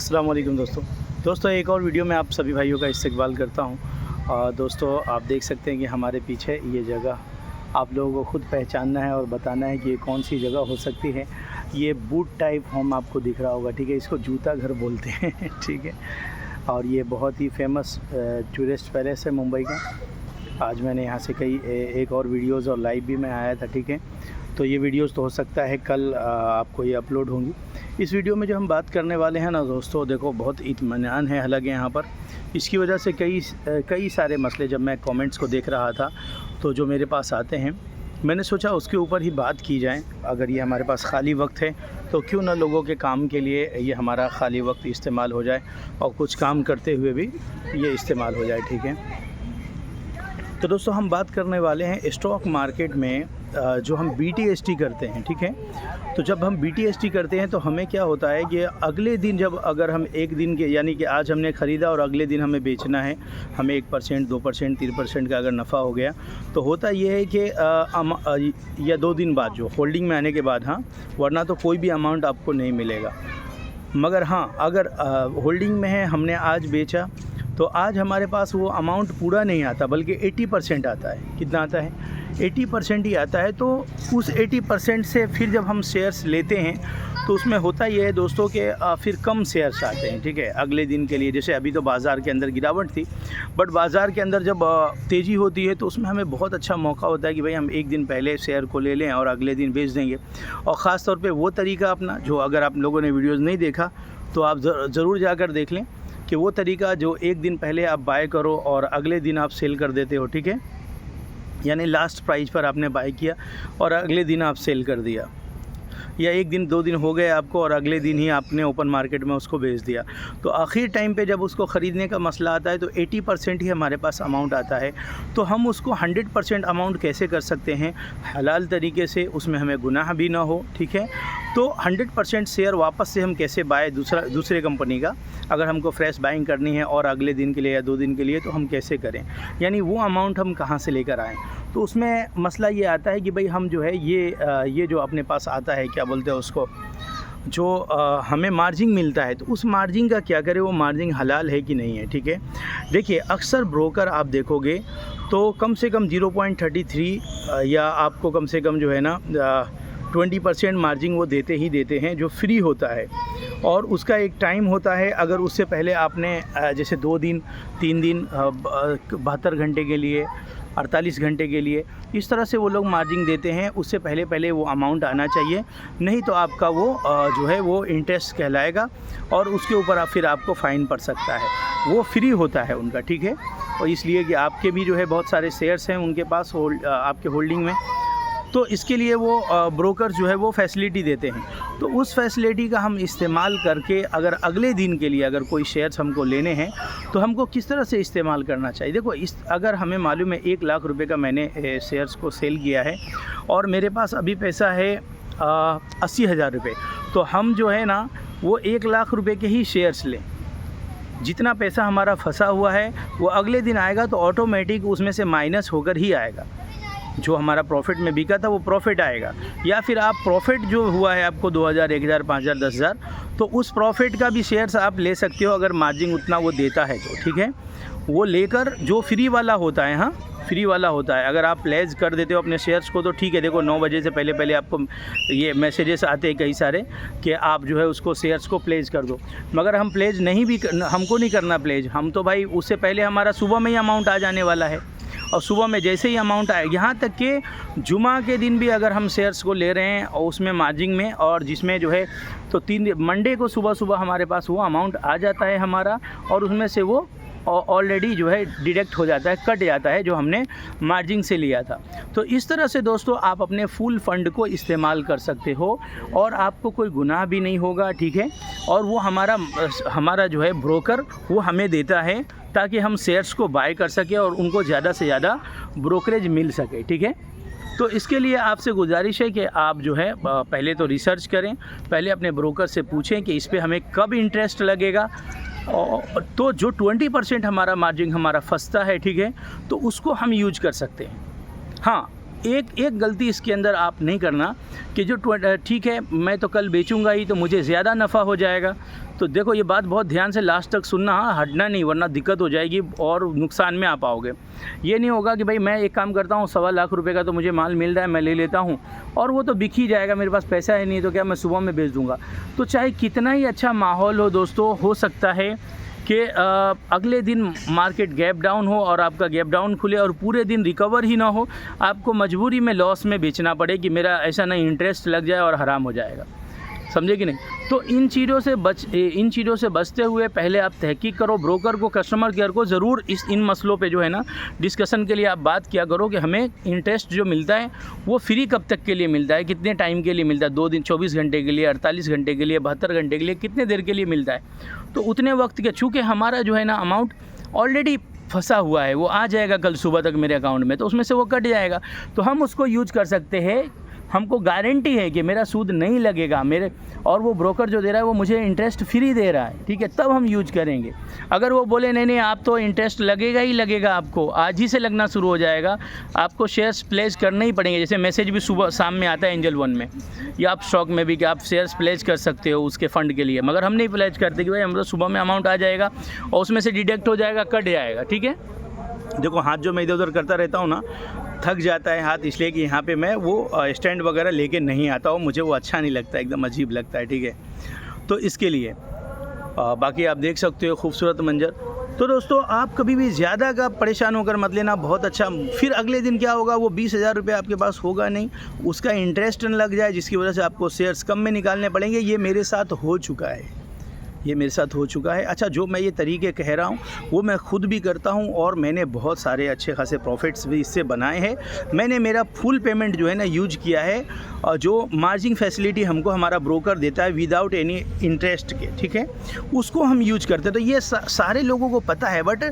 अस्सलाम वालेकुम दोस्तों एक और वीडियो में आप सभी भाइयों का इस्तकबाल करता हूं। दोस्तों आप देख सकते हैं कि हमारे पीछे ये जगह आप लोगों को ख़ुद पहचानना है और बताना है कि ये कौन सी जगह हो सकती है। ये बूट टाइप होम आपको दिख रहा होगा, ठीक है। इसको जूता घर बोलते हैं ठीक है। और ये बहुत ही फेमस टूरिस्ट पैलेस है मुंबई का। आज मैंने यहाँ से एक और वीडियोज़ और लाइव भी मैं आया था, ठीक है। तो ये वीडियोज़ तो हो सकता है कल आपको ये अपलोड होंगी। इस वीडियो में जो हम बात करने वाले हैं ना दोस्तों, देखो बहुत इत्मीनान है हालांकि यहाँ पर। इसकी वजह से कई सारे मसले जब मैं कमेंट्स को देख रहा था तो जो मेरे पास आते हैं, मैंने सोचा उसके ऊपर ही बात की जाए। अगर ये हमारे पास खाली वक्त है तो क्यों ना लोगों के काम के लिए ये हमारा खाली वक्त इस्तेमाल हो जाए और कुछ काम करते हुए भी ये इस्तेमाल हो जाए, ठीक है। तो दोस्तों हम बात करने वाले हैं स्टॉक मार्केट में जो हम BTST करते हैं, ठीक है। तो जब हम BTST करते हैं तो हमें क्या होता है कि अगले दिन जब अगर हम एक दिन के यानी कि आज हमने ख़रीदा और अगले दिन हमें बेचना है, हमें 1%, 2%, 3% का अगर नफ़ा हो गया तो होता ये है कि या 2 दिन बाद जो होल्डिंग में आने के बाद, हाँ, वरना तो कोई भी अमाउंट आपको नहीं मिलेगा। मगर हाँ, अगर होल्डिंग में है, हमने आज बेचा तो आज हमारे पास वो अमाउंट पूरा नहीं आता बल्कि 80% आता है। कितना आता है? 80% ही आता है। तो उस 80% से फिर जब हम शेयर्स लेते हैं तो उसमें होता ये है दोस्तों कि फिर कम शेयर्स आते हैं, ठीक है, अगले दिन के लिए। जैसे अभी तो बाज़ार के अंदर गिरावट थी, बट बाज़ार के अंदर जब तेज़ी होती है तो उसमें हमें बहुत अच्छा मौका होता है कि भाई हम एक दिन पहले शेयर को ले लें और अगले दिन बेच देंगे। और ख़ास तौर पे वो तरीका अपना जो अगर आप लोगों ने वीडियोज़ नहीं देखा तो आप ज़रूर जाकर देख लें कि वो तरीका जो एक दिन पहले आप बाय करो और अगले दिन आप सेल कर देते हो, ठीक है। यानी लास्ट प्राइस पर आपने बाय किया और अगले दिन आप सेल कर दिया, या एक दिन 2 दिन हो गए आपको और अगले दिन ही आपने ओपन मार्केट में उसको बेच दिया। तो आखिर टाइम पे जब उसको ख़रीदने का मसला आता है तो 80% ही हमारे पास अमाउंट आता है। तो हम उसको 100% अमाउंट कैसे कर सकते हैं हलाल तरीके से, उसमें हमें गुनाह भी ना हो, ठीक है। तो 100% शेयर वापस से हम कैसे बाय दूसरे कंपनी का अगर हमको फ्रेश बाइंग करनी है और अगले दिन के लिए या 2 दिन के लिए, तो हम कैसे करें, यानी वो अमाउंट हम कहाँ से लेकर आएँ। तो उसमें मसला ये आता है कि भाई हम जो है ये जो अपने पास आता है, क्या बोलते हैं उसको, जो हमें मार्जिन मिलता है, तो उस मार्जिन का क्या करें, वो मार्जिन हलाल है कि नहीं है, ठीक है। देखिए अक्सर ब्रोकर आप देखोगे तो कम से कम 0.33 या आपको कम से कम जो है ना 20% मार्जिन वो देते ही देते हैं जो फ्री होता है। और उसका एक टाइम होता है, अगर उससे पहले आपने जैसे 2 दिन 3 दिन 72 घंटे के लिए, 48 घंटे के लिए, इस तरह से वो लोग मार्जिन देते हैं। उससे पहले वो अमाउंट आना चाहिए, नहीं तो आपका वो जो है वो इंटरेस्ट कहलाएगा और उसके ऊपर फिर आपको फ़ाइन पड़ सकता है। वो फ्री होता है उनका, ठीक है। और इसलिए कि आपके भी जो है बहुत सारे शेयर्स हैं उनके पास आपके होल्डिंग में, तो इसके लिए वो ब्रोकर जो है वो फैसिलिटी देते हैं। तो उस फैसिलिटी का हम इस्तेमाल करके अगर अगले दिन के लिए अगर कोई शेयर्स हमको लेने हैं तो हमको किस तरह से इस्तेमाल करना चाहिए। देखो अगर हमें मालूम है 1 लाख रुपए का मैंने शेयर्स को सेल किया है और मेरे पास अभी पैसा है 80,000 रुपये, तो हम जो है ना वो 1 लाख रुपये के ही शेयर्स लें। जितना पैसा हमारा फंसा हुआ है वो अगले दिन आएगा तो ऑटोमेटिक उसमें से माइनस होकर ही आएगा। जो हमारा प्रॉफिट में बिका था वो प्रॉफिट आएगा, या फिर आप प्रॉफिट जो हुआ है आपको 2,000, 1,000, 5,000, 10,000, तो उस प्रॉफिट का भी शेयर्स आप ले सकते हो अगर मार्जिन उतना वो देता है तो, ठीक है। वो लेकर जो फ्री वाला होता है, हाँ, फ्री वाला होता है, अगर आप प्लेज कर देते हो अपने शेयर्स को तो ठीक है। देखो 9 बजे से पहले आपको ये मैसेजेस आते हैं कई सारे कि आप जो है उसको शेयर्स को प्लेज कर दो, मगर हम प्लेज हमको नहीं करना प्लेज। हम तो भाई उससे पहले हमारा सुबह में ही अमाउंट आ जाने वाला है और सुबह में जैसे ही अमाउंट आए, यहाँ तक कि जुमा के दिन भी अगर हम शेयर्स को ले रहे हैं और उसमें मार्जिन में, और जिसमें जो है तो मंडे को सुबह हमारे पास वो अमाउंट आ जाता है हमारा, और उसमें से वो ऑलरेडी जो है डिडक्ट हो जाता है, कट जाता है जो हमने मार्जिन से लिया था। तो इस तरह से दोस्तों आप अपने फुल फंड को इस्तेमाल कर सकते हो और आपको कोई गुनाह भी नहीं होगा, ठीक है। और वो हमारा जो है ब्रोकर वो हमें देता है ताकि हम शेयर्स को बाय कर सकें और उनको ज़्यादा से ज़्यादा ब्रोकरेज मिल सके, ठीक है। तो इसके लिए आपसे गुजारिश है कि आप जो है पहले तो रिसर्च करें, पहले अपने ब्रोकर से पूछें कि इस पे हमें कब इंटरेस्ट लगेगा। तो जो 20% हमारा मार्जिन हमारा फंसता है, ठीक है, तो उसको हम यूज कर सकते हैं। हाँ, एक गलती इसके अंदर आप नहीं करना कि जो ठीक है मैं तो कल बेचूंगा ही तो मुझे ज़्यादा नफ़ा हो जाएगा। तो देखो ये बात बहुत ध्यान से लास्ट तक सुनना, हटना नहीं, वरना दिक्कत हो जाएगी और नुकसान में आप आओगे। ये नहीं होगा कि भाई मैं एक काम करता हूँ 1.25 लाख रुपए का तो मुझे माल मिल रहा है, मैं ले लेता हूँ और वो तो बिक ही जाएगा, मेरे पास पैसा है नहीं तो क्या मैं सुबह में बेच दूँगा। तो चाहे कितना ही अच्छा माहौल हो दोस्तों, हो सकता है कि अगले दिन मार्केट गैप डाउन हो और आपका गैप डाउन खुले और पूरे दिन रिकवर ही ना हो, आपको मजबूरी में लॉस में बेचना पड़े कि मेरा ऐसा नहीं इंटरेस्ट लग जाए और हराम हो जाएगा, समझे कि नहीं। तो इन चीज़ों से बचते हुए पहले आप तहकीक करो, ब्रोकर को, कस्टमर केयर को ज़रूर इन मसलों पे जो है ना डिस्कशन के लिए आप बात किया करो कि हमें इंटरेस्ट जो मिलता है वो फ्री कब तक के लिए मिलता है, कितने टाइम के लिए मिलता है, 2 दिन 24 घंटे के लिए, 48 घंटे के लिए, 72 घंटे के लिए, कितने देर के लिए मिलता है। तो उतने वक्त के, चूँकि हमारा जो है ना अमाउंट ऑलरेडी फंसा हुआ है, वो आ जाएगा कल सुबह तक मेरे अकाउंट में, तो उसमें से वो कट जाएगा, तो हम उसको यूज कर सकते हैं। हमको गारंटी है कि मेरा सूद नहीं लगेगा मेरे, और वो ब्रोकर जो दे रहा है वो मुझे इंटरेस्ट फ्री दे रहा है, ठीक है, तब हम यूज करेंगे। अगर वो बोले नहीं आप तो इंटरेस्ट लगेगा ही लगेगा, आपको आज ही से लगना शुरू हो जाएगा, आपको शेयर्स प्लेस करने ही पड़ेंगे। जैसे मैसेज भी सुबह शाम में आता है एंजल वन में या आप स्टॉक में भी कि आप शेयर्स प्लेस कर सकते हो उसके फ़ंड के लिए, मगर हम नहीं प्लेस करते कि भाई हम तो सुबह में अमाउंट आ जाएगा और उसमें से डिडक्ट हो जाएगा, कट जाएगा, ठीक है। देखो हाथ जो मैं इधर उधर करता रहता हूँ ना, थक जाता है हाथ, इसलिए कि यहाँ पे मैं वो स्टैंड वगैरह लेके नहीं आता हूँ, मुझे वो अच्छा नहीं लगता, एकदम अजीब लगता है, ठीक है। तो इसके लिए बाकी आप देख सकते हो खूबसूरत मंजर। तो दोस्तों आप कभी भी ज़्यादा का परेशान होकर मत लेना, बहुत अच्छा। फिर अगले दिन क्या होगा, वो 20,000 रुपये आपके पास होगा नहीं, उसका इंटरेस्ट न लग जाए, जिसकी वजह से आपको शेयर्स कम में निकालने पड़ेंगे। ये मेरे साथ हो चुका है, ये मेरे साथ हो चुका है। अच्छा, जो मैं ये तरीके कह रहा हूँ वो मैं ख़ुद भी करता हूँ और मैंने बहुत सारे अच्छे खासे प्रॉफिट्स भी इससे बनाए हैं। मैंने मेरा फुल पेमेंट जो है ना यूज किया है, और जो मार्जिन फैसिलिटी हमको हमारा ब्रोकर देता है विदाउट एनी इंटरेस्ट के, ठीक है, उसको हम यूज करते हैं। तो ये सारे लोगों को पता है, बट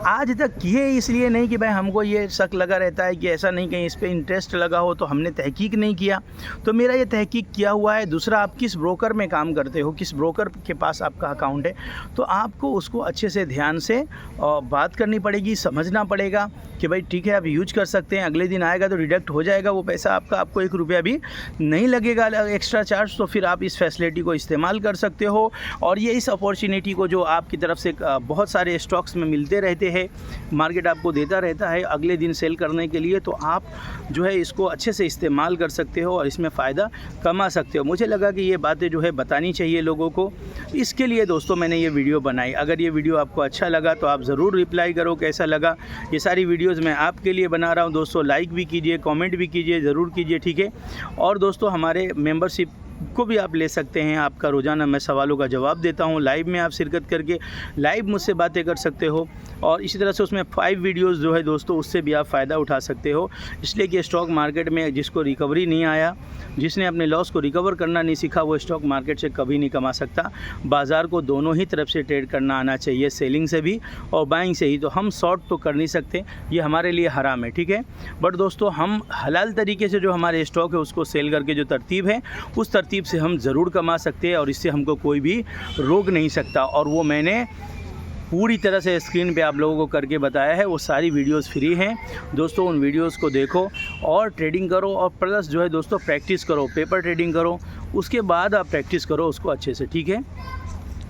आज तक किए इसलिए नहीं कि भाई हमको ये शक लगा रहता है कि ऐसा नहीं कहीं इस पर इंटरेस्ट लगा हो, तो हमने तहकीक नहीं किया। तो मेरा ये तहकीक किया हुआ है। दूसरा, आप किस ब्रोकर में काम करते हो, किस ब्रोकर के पास आपका अकाउंट है, तो आपको उसको अच्छे से ध्यान से बात करनी पड़ेगी, समझना पड़ेगा कि भाई ठीक है आप यूज कर सकते हैं, अगले दिन आएगा तो डिडक्ट हो जाएगा वो पैसा आपका, आपको 1 रुपया भी नहीं लगेगा एक्स्ट्रा चार्ज। तो फिर आप इस फैसिलिटी को इस्तेमाल कर सकते हो। और ये इस अपॉर्चुनिटी को जो आपकी तरफ से बहुत सारे स्टॉक्स में मिलते रहते हैं, मार्केट आपको देता रहता है अगले दिन सेल करने के लिए, तो आप जो है इसको अच्छे से इस्तेमाल कर सकते हो और इसमें फ़ायदा कमा सकते हो। मुझे लगा कि ये बातें जो है बतानी चाहिए लोगों को, इसके लिए दोस्तों मैंने ये वीडियो बनाई। अगर ये वीडियो आपको अच्छा लगा तो आप ज़रूर रिप्लाई करो कैसा लगा। ये सारी वीडियोज़ मैं आपके लिए बना रहा हूँ दोस्तों, लाइक भी कीजिए, कमेंट भी कीजिए, ज़रूर कीजिए, ठीक है। और दोस्तों हमारे मेंबरशिप को भी आप ले सकते हैं, आपका रोज़ाना मैं सवालों का जवाब देता हूं, लाइव में आप शिरकत करके लाइव मुझसे बातें कर सकते हो। और इसी तरह से उसमें 5 वीडियोज़ जो है दोस्तों उससे भी आप फ़ायदा उठा सकते हो। इसलिए कि स्टॉक मार्केट में जिसको रिकवरी नहीं आया, जिसने अपने लॉस को रिकवर करना नहीं सीखा, वो स्टॉक मार्केट से कभी नहीं कमा सकता। बाज़ार को दोनों ही तरफ से ट्रेड करना आना चाहिए, सेलिंग से भी और बाइंग से ही। तो हम शॉर्ट तो कर नहीं सकते, ये हमारे लिए हराम है, ठीक है। बट दोस्तों हम हलाल तरीके से जो हमारे स्टॉक है उसको सेल करके जो तरतीब है उस तरतीब से हम ज़रूर कमा सकते हैं और इससे हमको कोई भी रोक नहीं सकता। और वो मैंने पूरी तरह से स्क्रीन पे आप लोगों को करके बताया है। वो सारी वीडियोस फ्री हैं दोस्तों, उन वीडियोस को देखो और ट्रेडिंग करो। और प्लस जो है दोस्तों प्रैक्टिस करो, पेपर ट्रेडिंग करो, उसके बाद आप प्रैक्टिस करो उसको अच्छे से, ठीक है।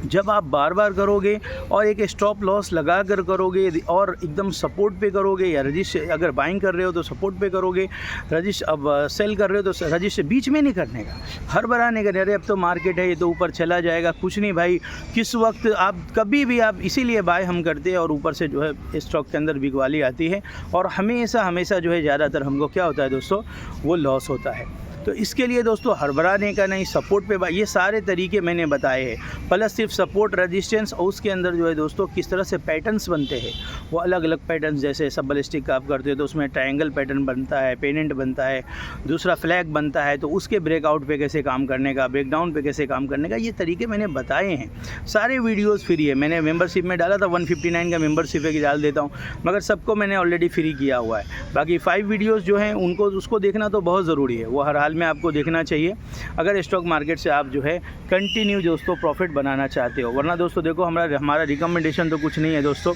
जब आप बार बार करोगे और एक स्टॉप लॉस लगा कर करोगे और एकदम सपोर्ट पे करोगे, या रजिस्टर अगर बाइंग कर रहे हो तो सपोर्ट पे करोगे, रजिस्टर अब सेल कर रहे हो तो रजिस्टर बीच में नहीं करने का, हर बार नहीं करने। अरे अब तो मार्केट है, ये तो ऊपर चला जाएगा, कुछ नहीं भाई, किस वक्त आप कभी भी आप, इसीलिए बाय हम करते हैं और ऊपर से जो है स्टॉक के अंदर बिकवाली आती है और हमेशा जो है ज़्यादातर हमको क्या होता है दोस्तों, वो लॉस होता है। तो इसके लिए दोस्तों हड़बड़ाने का नहीं, सपोर्ट पे ये सारे तरीके मैंने बताए हैं। प्लस सिर्फ सपोर्ट, रेजिस्टेंस और उसके अंदर जो है दोस्तों किस तरह से पैटर्न्स बनते हैं, वो अलग अलग पैटर्न्स, जैसे सबल स्टिक का आप करते हो तो उसमें ट्रायंगल पैटर्न बनता है, पेनेंट बनता है, दूसरा फ्लैग बनता है, तो उसके ब्रेकआउट पे कैसे काम करने का, ब्रेकडाउन पे कैसे काम करने का, ये तरीके मैंने बताए हैं। सारे वीडियोज़ फ्री है, मैंने मेम्बरशिप में डाला था 159 का मेम्बरशिप है कि डाल देता हूँ, मगर सबको मैंने ऑलरेडी फ्री किया हुआ है। बाकी 5 वीडियोज़ जो हैं उनको उसको देखना तो बहुत ज़रूरी है, वो हर हाल में आपको देखना चाहिए अगर स्टॉक मार्केट से आप जो है कंटिन्यू दोस्तों प्रॉफिट बनाना चाहते हो। वरना दोस्तों देखो हमारा रिकमेंडेशन तो कुछ नहीं है दोस्तों,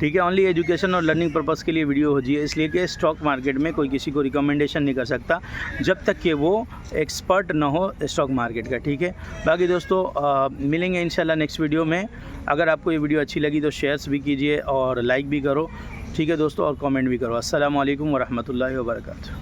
ठीक है, ओनली एजुकेशन और लर्निंग पर्पज़ के लिए वीडियो हो जी, इसलिए कि स्टॉक मार्केट में कोई किसी को रिकमेंडेशन नहीं कर सकता जब तक कि वो एक्सपर्ट ना हो स्टॉक मार्केट का, ठीक है। बाकी दोस्तों मिलेंगे इंशाल्लाह नेक्स्ट वीडियो में। अगर आपको ये वीडियो अच्छी लगी तो शेयर्स भी कीजिए और लाइक भी करो, ठीक है दोस्तों, और कमेंट भी करो। अस्सलाम वालेकुम व रहमतुल्लाहि व बरकातुहू।